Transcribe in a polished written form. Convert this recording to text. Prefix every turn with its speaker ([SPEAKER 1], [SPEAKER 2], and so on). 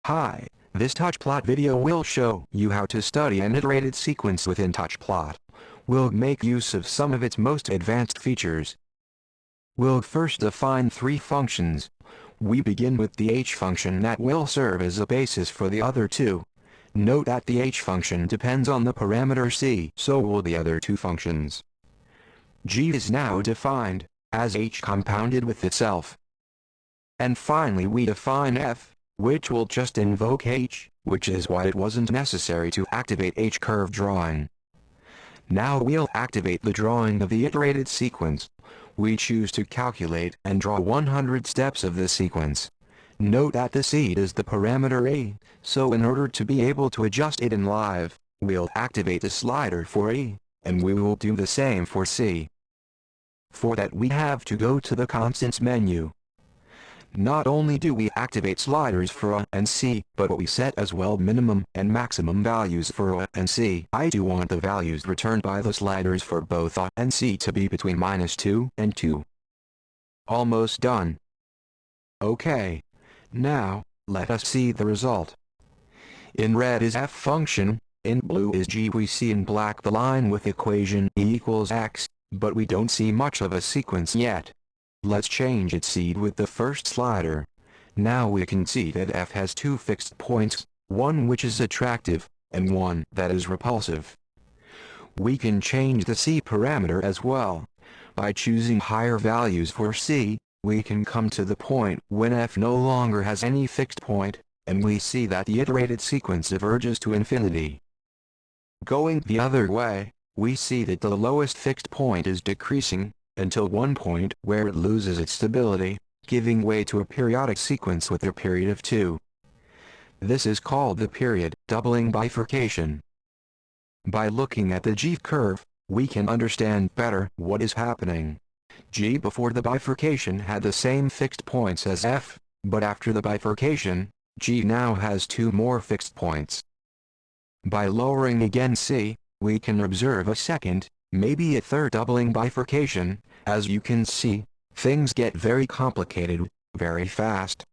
[SPEAKER 1] Hi, this TouchPlot video will show you how to study an iterated sequence within TouchPlot. We'll make use of some of its most advanced features. We'll first define three functions. We begin with the h function that will serve as a basis for the other two. Note that the h function depends on the parameter c, so will the other two functions. G is now defined as h compounded with itself. And finally we define f, which will just invoke h, which is why it wasn't necessary to activate h-curve drawing. Now we'll activate the drawing of the iterated sequence. We choose to calculate and draw 100 steps of the sequence. Note that the seed is the parameter a, so in order to be able to adjust it in live, we'll activate the slider for e, and we will do the same for c. For that we have to go to the constants menu. Not only do we activate sliders for a and c, but we set as well minimum and maximum values for a and c. I do want the values returned by the sliders for both a and c to be between -2 and 2. Almost done. Okay. Now, let us see the result. In red is f function, in blue is g. We see in black the line with equation e equals x, but we don't see much of a sequence yet. Let's change its seed with the first slider. Now we can see that f has two fixed points, one which is attractive, and one that is repulsive. We can change the c parameter as well. By choosing higher values for c, we can come to the point when f no longer has any fixed point, and we see that the iterated sequence diverges to infinity. Going the other way, we see that the lowest fixed point is decreasing, until one point where it loses its stability, giving way to a periodic sequence with a period of 2. This is called the period doubling bifurcation. By looking at the g curve, we can understand better what is happening. G before the bifurcation had the same fixed points as f, but after the bifurcation, G now has two more fixed points. By lowering again c, we can observe a second, maybe a third doubling bifurcation. As you can see, things get very complicated, very fast.